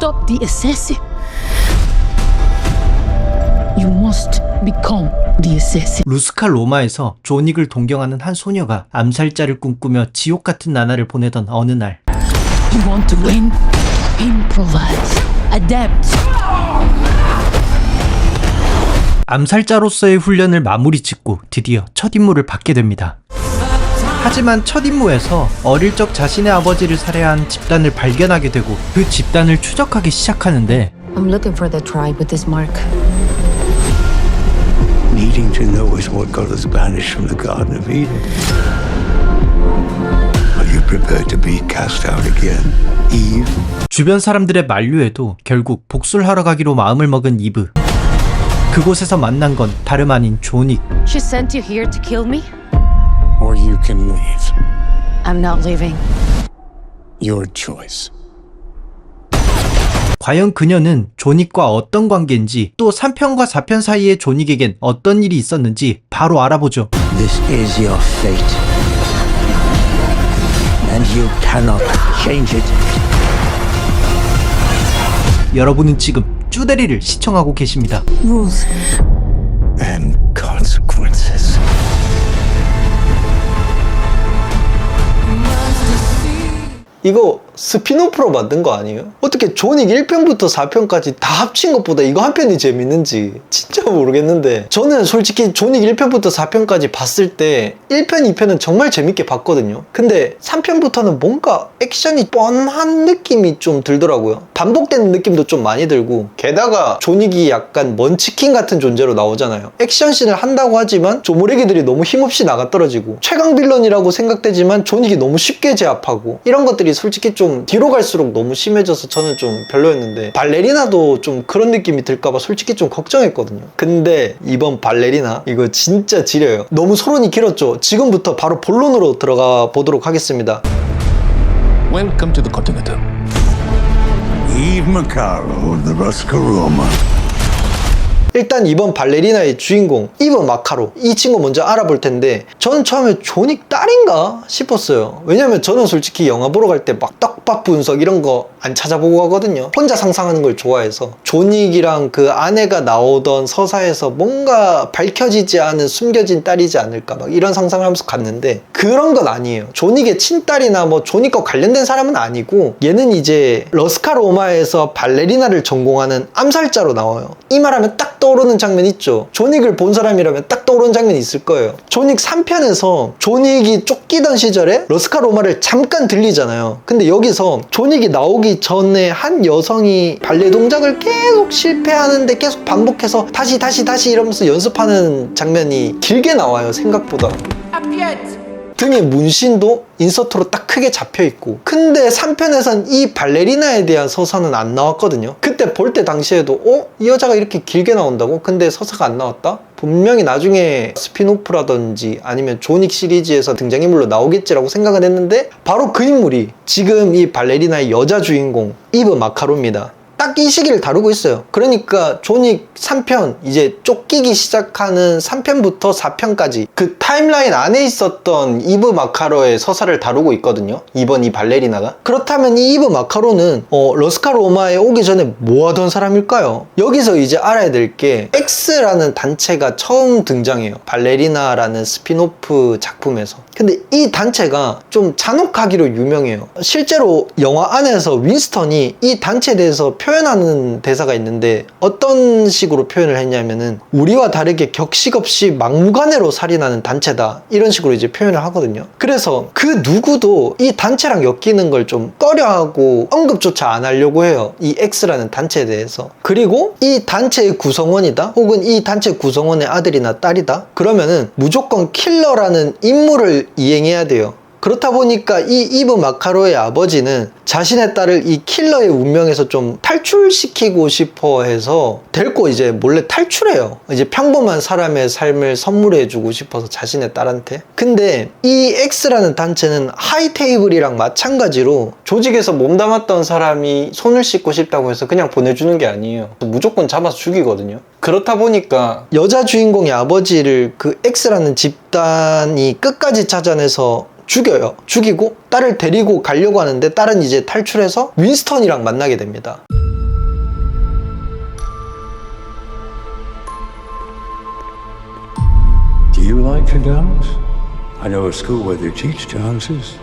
stop the assassin. You must become the assassin. 루스카 로마에서 존윅을 동경하는 한 소녀가 암살자를 꿈꾸며 지옥 같은 나날을 보내던 어느 날, You want to win? Improvise. Adapt. 암살자로서의 훈련을 마무리 짓고 드디어 첫 임무를 받게 됩니다. 하지만 첫 임무에서 어릴 적 자신의 아버지를 살해한 집단을 발견하게 되고 그 집단을 추적하기 시작하는데 I'm looking for the tribe with this mark. Needing to know is what got us banished from the Garden of Eden. Are you prepared to be cast out again, Eve? 주변 사람들의 만류에도 결국 복수를 하러 가기로 마음을 먹은 이브. 그곳에서 만난 건 다름 아닌 존윅. She sent you here to kill me? Or you can leave. I'm not leaving. Your choice. 과연 그녀는 존윅과 어떤 관계인지, 또 3편과 4편 사이에 존윅에겐 어떤 일이 있었는지 바로 알아보죠. This is your fate. And you cannot change it. 여러분은 지금 쭈데리를 시청하고 계십니다. Rules. And consequences. 이거 스피노프로 만든 거 아니에요? 어떻게 존윅 1편부터 4편까지 다 합친 것보다 이거 한 편이 재밌는지 진짜 모르겠는데, 저는 솔직히 존윅 1편부터 4편까지 봤을 때 1편, 2편은 정말 재밌게 봤거든요. 근데 3편부터는 뭔가 액션이 뻔한 느낌이 좀 들더라고요. 반복되는 느낌도 좀 많이 들고, 게다가 존윅이 약간 먼치킨 같은 존재로 나오잖아요. 액션씬을 한다고 하지만 조무래기들이 너무 힘없이 나가떨어지고, 최강 빌런이라고 생각되지만 존윅이 너무 쉽게 제압하고, 이런 것들이 솔직히 좀 뒤로 갈수록 너무 심해져서 저는 좀 별로였는데, 발레리나도 좀 그런 느낌이 들까봐 솔직히 좀 걱정했거든요. 근데 이번 발레리나 이거 진짜 지려요. 너무 소론이 길었죠. 지금부터 바로 본론으로 들어가 보도록 하겠습니다. Welcome to the Continental. Eve Macaro, the Roscaroma. 일단 이번 발레리나의 주인공 이브 마카로, 이 친구 먼저 알아볼 텐데, 저는 처음에 존윅 딸인가 싶었어요. 왜냐면 저는 솔직히 영화 보러 갈 때 막 떡밥 분석 이런 거 안 찾아보고 가거든요. 혼자 상상하는 걸 좋아해서. 존윅이랑 그 아내가 나오던 서사에서 뭔가 밝혀지지 않은 숨겨진 딸이지 않을까 막 이런 상상을 하면서 갔는데, 그런 건 아니에요. 존윅의 친딸이나 뭐 존윅과 관련된 사람은 아니고, 얘는 이제 러스카 로마에서 발레리나를 전공하는 암살자로 나와요. 이 말하면 딱 떠오르는 장면 있죠. 존윅을 본 사람이라면 딱 떠오르는 장면이 있을 거예요. 존윅 3편에서 존윅이 쫓기던 시절에 러스카 로마를 잠깐 들리잖아요. 근데 여기서 존윅이 나오기 전에 한 여성이 발레 동작을 계속 실패하는데 계속 반복해서 다시 이러면서 연습하는 장면이 길게 나와요. 생각보다. 등에 문신도 인서트로 딱 크게 잡혀있고. 근데 3편에선 이 발레리나에 대한 서사는 안 나왔거든요. 그때 볼 때 당시에도 이 여자가 이렇게 길게 나온다고? 근데 서사가 안 나왔다? 분명히 나중에 스피노프라든지 아니면 존윅 시리즈에서 등장인물로 나오겠지라고 생각은 했는데, 바로 그 인물이 지금 이 발레리나의 여자 주인공 이브 마카로입니다. 딱 이 시기를 다루고 있어요. 그러니까 존윅 3편, 이제 쫓기기 시작하는 3편부터 4편까지 그 타임라인 안에 있었던 이브 마카로의 서사를 다루고 있거든요. 이번 이 발레리나가. 그렇다면 이 이브 마카로는 러스카 로마에 오기 전에 뭐 하던 사람일까요? 여기서 이제 알아야 될 게, X라는 단체가 처음 등장해요. 발레리나라는 스피노프 작품에서. 근데 이 단체가 좀 잔혹하기로 유명해요. 실제로 영화 안에서 윈스턴이 이 단체에 대해서 표현하는 대사가 있는데, 어떤 식으로 표현을 했냐면은, 우리와 다르게 격식 없이 막무가내로 살인하는 단체다, 이런 식으로 이제 표현을 하거든요. 그래서 그 누구도 이 단체랑 엮이는 걸 좀 꺼려하고 언급조차 안 하려고 해요. 이 X라는 단체에 대해서. 그리고 이 단체의 구성원이다, 혹은 이 단체 구성원의 아들이나 딸이다, 그러면은 무조건 킬러라는 임무를 이행해야 돼요. 그렇다 보니까 이 이브 마카로의 아버지는 자신의 딸을 이 킬러의 운명에서 좀 탈출시키고 싶어 해서 데리고 이제 몰래 탈출해요. 이제 평범한 사람의 삶을 선물해주고 싶어서 자신의 딸한테. 근데 이 X라는 단체는 하이테이블이랑 마찬가지로 조직에서 몸담았던 사람이 손을 씻고 싶다고 해서 그냥 보내주는 게 아니에요. 무조건 잡아서 죽이거든요. 그렇다 보니까 여자 주인공의 아버지를 그 X라는 집단이 끝까지 찾아내서 죽여요. 죽이고 딸을 데리고 가려고 하는데, 딸은 이제 탈출해서 윈스턴이랑 만나게 됩니다. You like a dance? I know a school where they teach dances.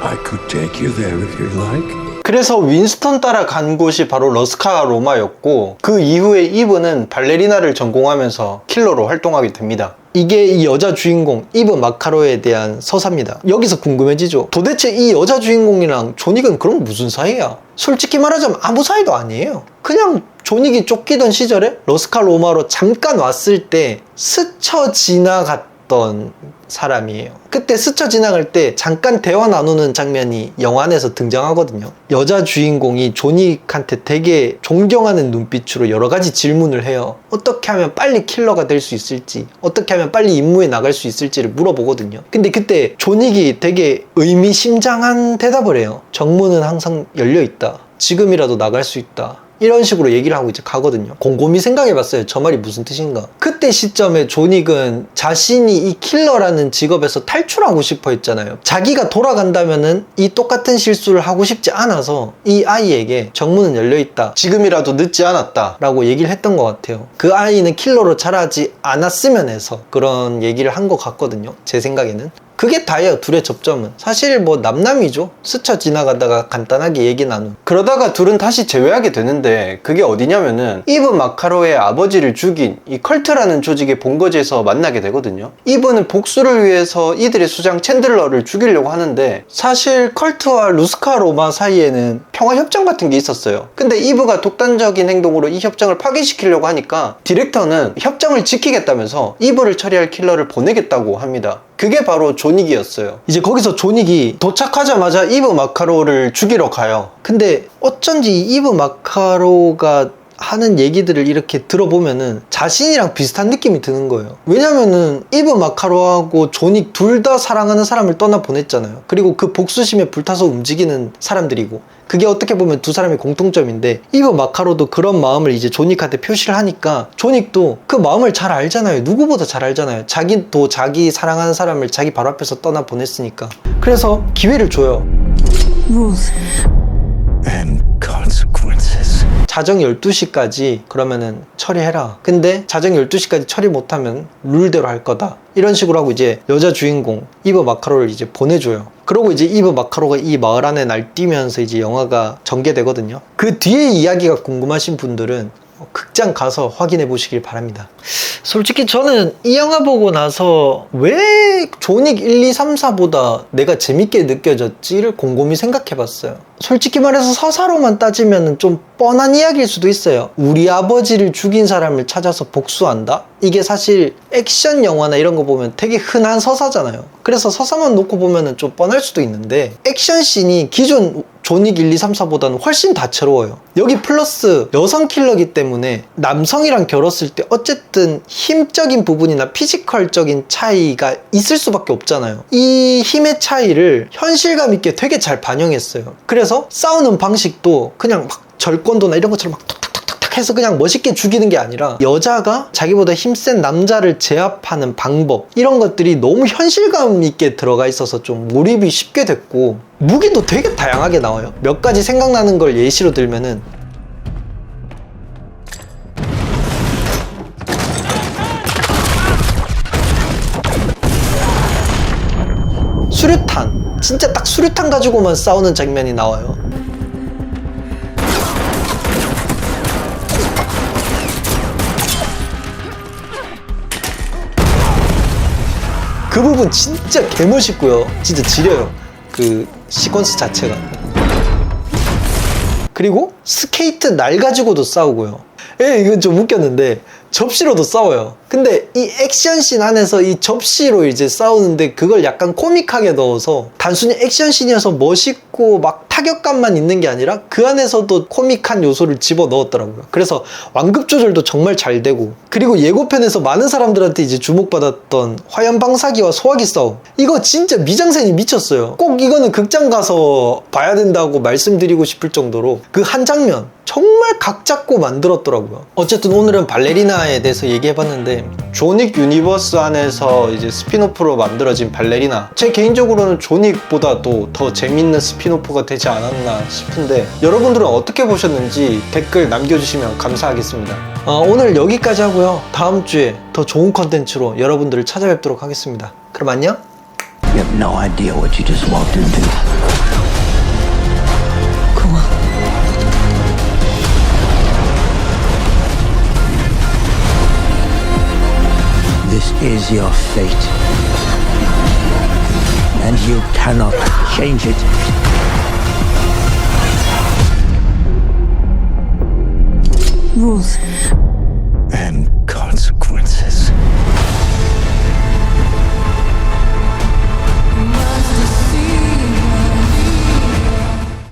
I could take you there if you'd like. 그래서 윈스턴 따라 간 곳이 바로 러스카 로마였고, 그 이후에 이브는 발레리나를 전공하면서 킬러로 활동하게 됩니다. 이게 이 여자 주인공 이브 마카로에 대한 서사입니다. 여기서 궁금해지죠. 도대체 이 여자 주인공이랑 존윅은 그럼 무슨 사이야? 솔직히 말하자면 아무 사이도 아니에요. 그냥 존윅이 쫓기던 시절에 러스카 로마로 잠깐 왔을 때 스쳐 지나갔던 사람이에요. 그때 스쳐 지나갈 때 잠깐 대화 나누는 장면이 영화 안에서 등장하거든요. 여자 주인공이 존윅한테 되게 존경하는 눈빛으로 여러 가지 질문을 해요. 어떻게 하면 빨리 킬러가 될 수 있을지, 어떻게 하면 빨리 임무에 나갈 수 있을지를 물어보거든요. 근데 그때 존윅이 되게 의미심장한 대답을 해요. 정문은 항상 열려있다. 지금이라도 나갈 수 있다. 이런 식으로 얘기를 하고 이제 가거든요. 곰곰이 생각해봤어요. 저 말이 무슨 뜻인가. 그때 시점에 존윅은 자신이 이 킬러라는 직업에서 탈출하고 싶어 했잖아요. 자기가 돌아간다면은 이 똑같은 실수를 하고 싶지 않아서 이 아이에게 정문은 열려있다, 지금이라도 늦지 않았다 라고 얘기를 했던 것 같아요. 그 아이는 킬러로 자라지 않았으면 해서 그런 얘기를 한 것 같거든요. 제 생각에는. 그게 다예요. 둘의 접점은. 사실 뭐 남남이죠. 스쳐 지나가다가 간단하게 얘기 나눈. 그러다가 둘은 다시 재회하게 되는데, 그게 어디냐면은 이브 마카로의 아버지를 죽인 이 컬트라는 조직의 본거지에서 만나게 되거든요. 이브는 복수를 위해서 이들의 수장 챈들러를 죽이려고 하는데, 사실 컬트와 루스카 로마 사이에는 평화협정 같은 게 있었어요. 근데 이브가 독단적인 행동으로 이 협정을 파기시키려고 하니까 디렉터는 협정을 지키겠다면서 이브를 처리할 킬러를 보내겠다고 합니다. 그게 바로 존윅이었어요. 이제 거기서 존윅이 도착하자마자 이브 마카로를 죽이러 가요. 근데 어쩐지 이브 마카로가 하는 얘기들을 이렇게 들어보면은 자신이랑 비슷한 느낌이 드는 거예요. 왜냐면은 이브 마카로하고 존윅 둘 다 사랑하는 사람을 떠나 보냈잖아요. 그리고 그 복수심에 불타서 움직이는 사람들이고, 그게 어떻게 보면 두 사람의 공통점인데, 이브 마카로도 그런 마음을 이제 존윅한테 표시를 하니까 존윅도 그 마음을 잘 알잖아요. 누구보다 잘 알잖아요. 자기도 자기 사랑하는 사람을 자기 바로 앞에서 떠나 보냈으니까. 그래서 기회를 줘요. Rules. And consequences. 자정 12시까지 그러면은 처리해라. 근데 자정 12시까지 처리 못하면 룰대로 할 거다. 이런 식으로 하고 이제 여자 주인공 이브 마카로를 이제 보내줘요. 그러고 이제 이브 마카로가 이 마을 안에 날뛰면서 이제 영화가 전개되거든요. 그 뒤에 이야기가 궁금하신 분들은 극장 가서 확인해 보시길 바랍니다. 솔직히 저는 이 영화 보고 나서 왜 존윅 1, 2, 3, 4보다 내가 재밌게 느껴졌지를 곰곰이 생각해 봤어요. 솔직히 말해서 서사로만 따지면 좀 뻔한 이야기일 수도 있어요. 우리 아버지를 죽인 사람을 찾아서 복수한다? 이게 사실 액션 영화나 이런 거 보면 되게 흔한 서사잖아요. 그래서 서사만 놓고 보면 좀 뻔할 수도 있는데, 액션씬이 기존 존윅 1, 2, 3, 4보다는 훨씬 다채로워요. 여기 플러스 여성 킬러기 때문에 남성이랑 겨뤘을 때 어쨌든 힘적인 부분이나 피지컬적인 차이가 있을 수밖에 없잖아요. 이 힘의 차이를 현실감 있게 되게 잘 반영했어요. 그래서 싸우는 방식도 그냥 막 절권도나 이런 것처럼 막 툭툭툭툭 해서 그냥 멋있게 죽이는 게 아니라, 여자가 자기보다 힘센 남자를 제압하는 방법, 이런 것들이 너무 현실감 있게 들어가 있어서 좀 몰입이 쉽게 됐고, 무기도 되게 다양하게 나와요. 몇 가지 생각나는 걸 예시로 들면은, 수류탄, 진짜 딱 수류탄 가지고만 싸우는 장면이 나와요. 그 부분 진짜 개멋있고요. 진짜 지려요. 그 시퀀스 자체가. 그리고 스케이트 날 가지고도 싸우고요. 이건 좀 웃겼는데 접시로도 싸워요. 근데 이 액션씬 안에서 이 접시로 이제 싸우는데, 그걸 약간 코믹하게 넣어서 단순히 액션씬이어서 멋있고 막 타격감만 있는 게 아니라 그 안에서도 코믹한 요소를 집어 넣었더라고요. 그래서 완급 조절도 정말 잘 되고, 그리고 예고편에서 많은 사람들한테 이제 주목받았던 화염 방사기와 소화기 싸움, 이거 진짜 미장센이 미쳤어요. 꼭 이거는 극장 가서 봐야 된다고 말씀드리고 싶을 정도로 그 한 장면 정말 정말 각 잡고 만들었더라고요. 어쨌든 오늘은 발레리나에 대해서 얘기해봤는데 존윅 유니버스 안에서 이제 스피노프로 만들어진 발레리나, 제 개인적으로는 존윅보다도 더 재밌는 스피노프가 되지 않았나 싶은데 여러분들은 어떻게 보셨는지 댓글 남겨주시면 감사하겠습니다. 오늘 여기까지 하고요. 다음 주에 더 좋은 컨텐츠로 여러분들을 찾아뵙도록 하겠습니다. 그럼 안녕. You have no idea what you just walked into. Go on. This is your fate. And you cannot change it. Rules.